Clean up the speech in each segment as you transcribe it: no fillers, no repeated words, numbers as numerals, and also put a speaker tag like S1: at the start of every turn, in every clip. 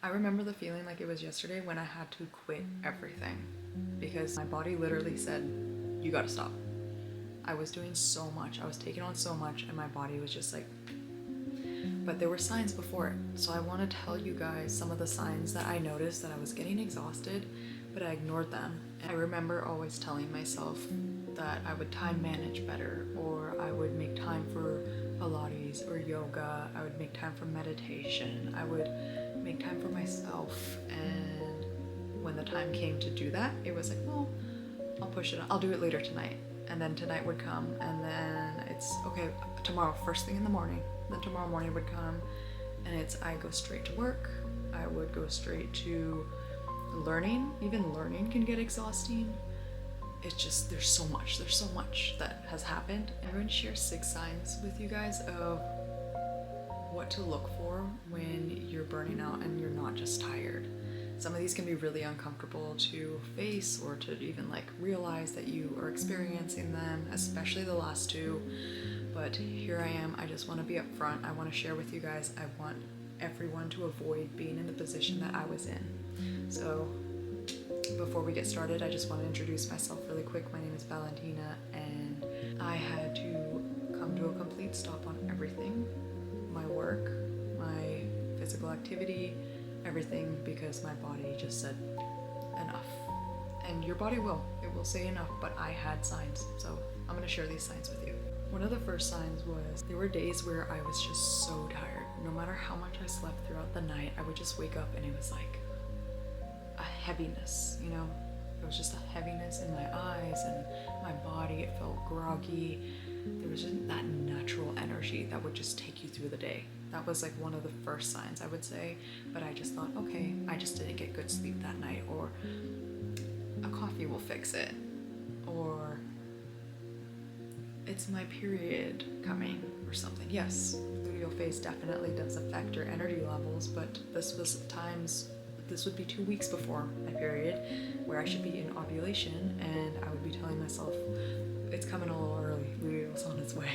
S1: I remember the feeling like it was yesterday when I had to quit everything because my body literally said, you gotta stop. I was doing so much, I was taking on so much, and my body was just like, but there were signs before it. So I want to tell you guys some of the signs that I noticed that I was getting exhausted, but I ignored them. And I remember always telling myself that I would time manage better, or I would make time for Pilates or yoga, I would make time for meditation, I would make time for myself. And when the time came to do that, it was like, well, I'll push it, I'll do it later tonight. And then tonight would come, and then it's okay, tomorrow, first thing in the morning. Then tomorrow morning would come, and it's I go straight to work. I would go straight to learning. Even learning can get exhausting. It's just, there's so much that has happened. I'm going to share 6 signs with you guys of what to look for when you're burning out and you're not just tired. Some of these can be really uncomfortable to face or to even like realize that you are experiencing them, especially the last 2. But here I am, I just want to be upfront. I want to share with you guys. I want everyone to avoid being in the position that I was in. So before we get started, I just want to introduce myself really quick. My name is Valentina, and I had to come to a complete stop on everything. My work, my physical activity, everything, because my body just said enough. And your body will. It will say enough, but I had signs. So I'm going to share these signs with you. One of the first signs was there were days where I was just so tired. No matter how much I slept throughout the night, I would just wake up and it was like a heaviness, you know? It was just a heaviness in my eyes and my body. It felt groggy. There was just that natural energy that would just take you through the day. That was like one of the first signs, I would say. But I just thought, okay, I just didn't get good sleep that night, or a coffee will fix it, or it's my period coming or something. Yes, luteal phase definitely does affect your energy levels, but this would be 2 weeks before my period, where I should be in ovulation, and I would be telling myself, it's coming a little early, luteal's on its way.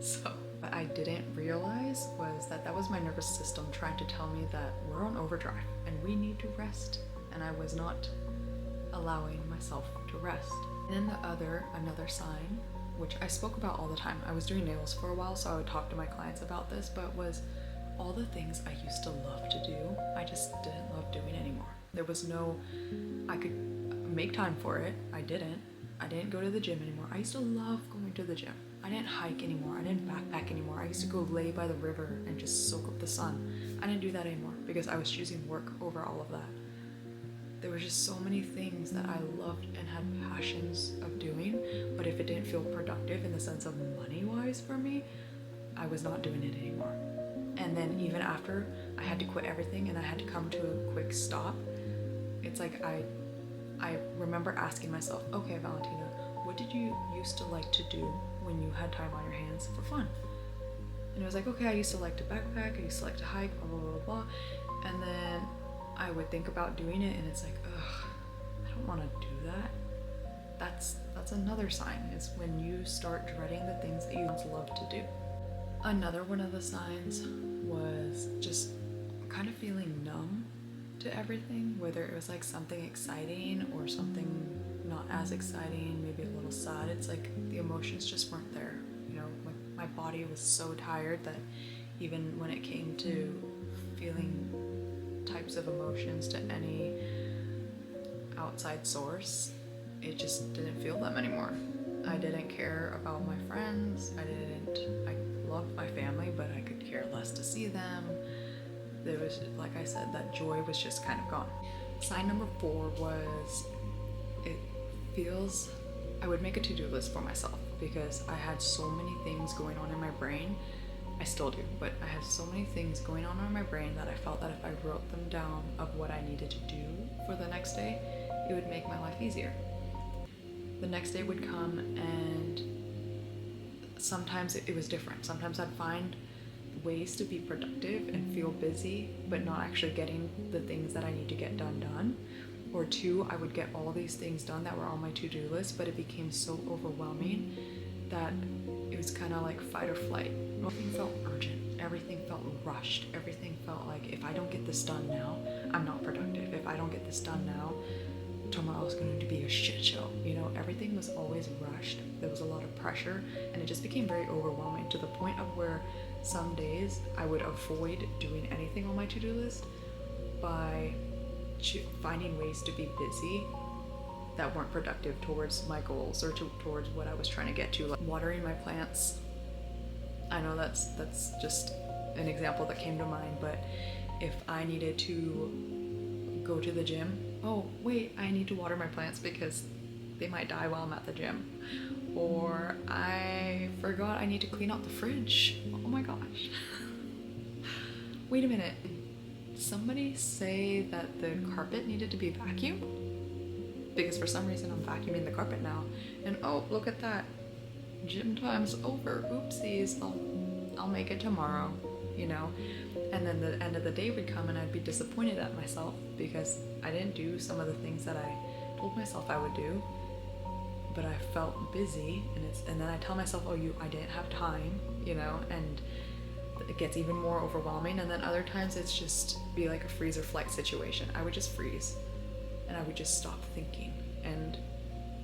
S1: So what I didn't realize was that was my nervous system trying to tell me that we're on overdrive and we need to rest, and I was not allowing myself to rest. And then another sign, which I spoke about all the time. I was doing nails for a while, so I would talk to my clients about this, but was all the things I used to love to do, I just didn't love doing anymore. There was no, I could make time for it. I didn't go to the gym anymore. I used to love going to the gym. I didn't hike anymore. I didn't backpack anymore. I used to go lay by the river and just soak up the sun. I didn't do that anymore because I was choosing work over all of that. There were just so many things that I loved and had passions of doing, but if it didn't feel productive in the sense of money-wise for me, I was not doing it anymore. And then even after I had to quit everything and I had to come to a quick stop, it's like I remember asking myself, okay, Valentina, what did you used to like to do when you had time on your hands for fun? And it was like, okay, I used to like to backpack, I used to like to hike, blah, blah, blah, blah. And then I would think about doing it and it's like, ugh, I don't want to do that. That's another sign, is when you start dreading the things that you once loved to do. Another one of the signs was just kind of feeling numb to everything, whether it was like something exciting or something not as exciting, maybe a little sad. It's like the emotions just weren't there. You know, like my body was so tired that even when it came to feeling types of emotions to any outside source, it just didn't feel them anymore. I didn't care about my friends. I loved my family, but I could care less to see them. There was, like I said, that joy was just kind of gone. Sign number 4 was, I would make a to-do list for myself because I had so many things going on in my brain. I still do, but I had so many things going on in my brain that I felt that if I wrote them down of what I needed to do for the next day, it would make my life easier. The next day would come and sometimes it was different. Sometimes I'd find ways to be productive and feel busy, but not actually getting the things that I need to get done. Or 2, I would get all these things done that were on my to-do list, but it became so overwhelming that it was kind of like fight or flight. Everything felt urgent. Everything felt rushed. Everything felt like if I don't get this done now, I'm not productive. If I don't get this done now, tomorrow's going to be a shit show. You know, everything was always rushed. There was a lot of pressure, and it just became very overwhelming to the point of where some days I would avoid doing anything on my to-do list by finding ways to be busy that weren't productive towards my goals or towards what I was trying to get to, like watering my plants. I know that's just an example that came to mind, but if I needed to go to the gym, oh wait, I need to water my plants because they might die while I'm at the gym. Or I forgot I need to clean out the fridge. Oh my gosh. Wait a minute. Did somebody say that the carpet needed to be vacuumed? Because for some reason I'm vacuuming the carpet now. And oh, look at that. Gym time's over. Oopsies. I'll make it tomorrow, you know? And then the end of the day would come and I'd be disappointed at myself because I didn't do some of the things that I told myself I would do. But I felt busy, and then I tell myself, oh, I didn't have time, you know, and it gets even more overwhelming. And then other times it's just be like a freeze or flight situation. I would just freeze and I would just stop thinking, and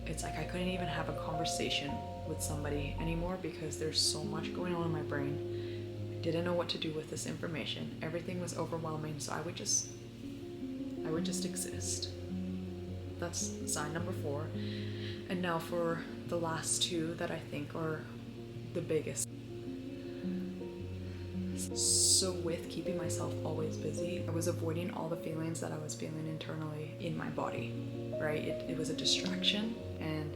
S1: it's like I couldn't even have a conversation with somebody anymore because there's so much going on in my brain. I didn't know what to do with this information. Everything was overwhelming, so I would just exist. That's sign number 4. And now for the last 2 that I think are the biggest. So with keeping myself always busy, I was avoiding all the feelings that I was feeling internally in my body, right? It was a distraction, and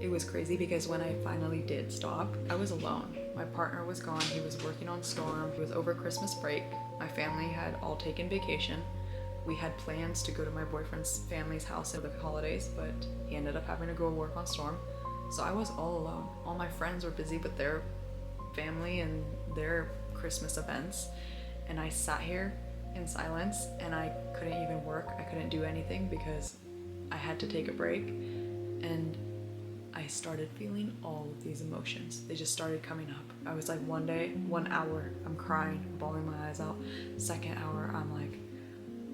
S1: it was crazy because when I finally did stop, I was alone. My partner was gone. He was working on storm. It was over Christmas break. My family had all taken vacation. We had plans to go to my boyfriend's family's house over the holidays, but he ended up having to go work on storm. So I was all alone. All my friends were busy with their family and their Christmas events, and I sat here in silence and I couldn't even work. I couldn't do anything because I had to take a break, and I started feeling all of these emotions. They just started coming up. I was like, 1 hour, I'm crying, bawling my eyes out. 2nd hour, I'm like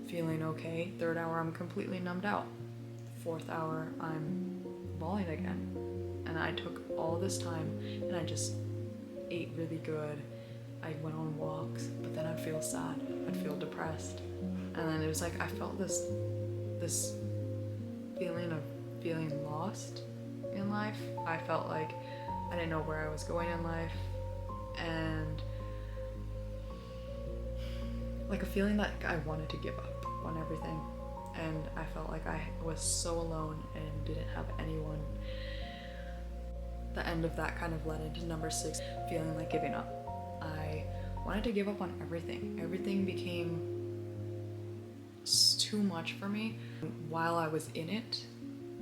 S1: feeling okay. 3rd hour, I'm completely numbed out. 4th hour, I'm bawling again. And I took all this time and I just ate really good. I went on walks, but then I'd feel sad. I'd feel depressed. And then it was like I felt this feeling of feeling lost in life. I felt like I didn't know where I was going in life, and like a feeling that I wanted to give up on everything. And I felt like I was so alone and didn't have anyone. The end of that kind of led into number 6, feeling like giving up. I wanted to give up on everything. Everything became too much for me. While I was in it,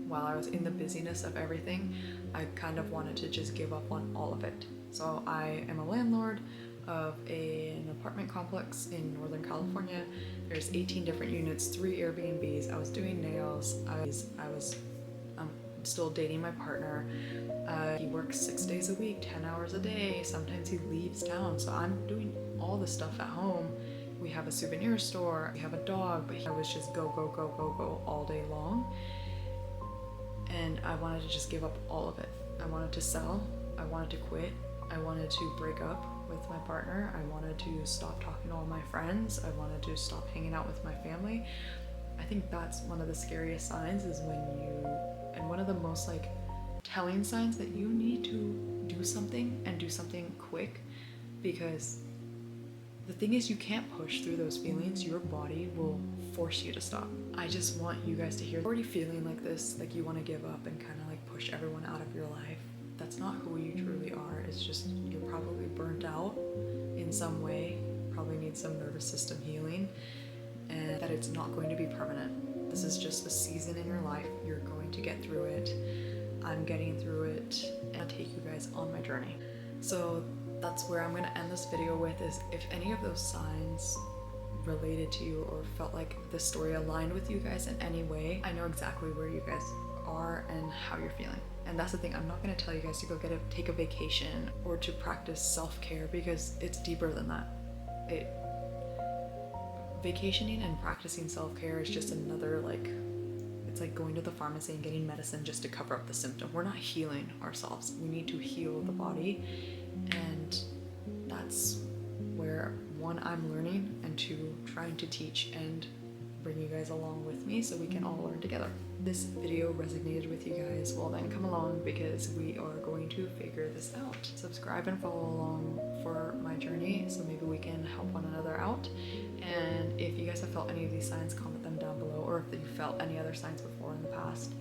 S1: while I was in the busyness of everything, I kind of wanted to just give up on all of it. So I am a landlord of an apartment complex in Northern California. There's 18 different units, 3 Airbnbs. I was doing nails. I was still dating my partner. He works 6 days a week, 10 hours a day. Sometimes he leaves town, so I'm doing all the stuff at home. We have a souvenir store, we have a dog, but I was just go all day long. And I wanted to just give up all of it. I wanted to sell, I wanted to quit, I wanted to break up with my partner, I wanted to stop talking to all my friends, I wanted to stop hanging out with my family. I think that's one of the scariest signs, is when and one of the most like telling signs that you need to do something, and do something quick, because the thing is, you can't push through those feelings. Your body will force you to stop. I just want you guys to hear, already feeling like this, like you want to give up and kind of like push everyone out of your life. That's not who you truly are. It's just, you're probably burnt out in some way, probably need some nervous system healing, and that it's not going to be permanent. This is just a season in your life. You're going to get through it. I'm getting through it, and I'll take you guys on my journey. So that's where I'm going to end this video with, is if any of those signs related to you or felt like this story aligned with you guys in any way, I know exactly where you guys are and how you're feeling. And that's the thing, I'm not going to tell you guys to go take a vacation or to practice self-care, because it's deeper than that. vacationing and practicing self-care is just another, like, it's like going to the pharmacy and getting medicine just to cover up the symptom. We're not healing ourselves. We need to heal the body, and that's where, one, I'm learning, and two, trying to teach and bring you guys along with me so we can all learn together. This video resonated with you guys, well then come along, because we are going to figure this out. Subscribe and follow along for my journey so maybe we can help one another out. And if you guys have felt any of these signs, comment them down below, or if you felt any other signs before in the past.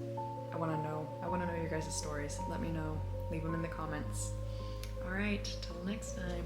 S1: I want to know your guys' stories. Let me know. Leave them in the comments. All right, till next time.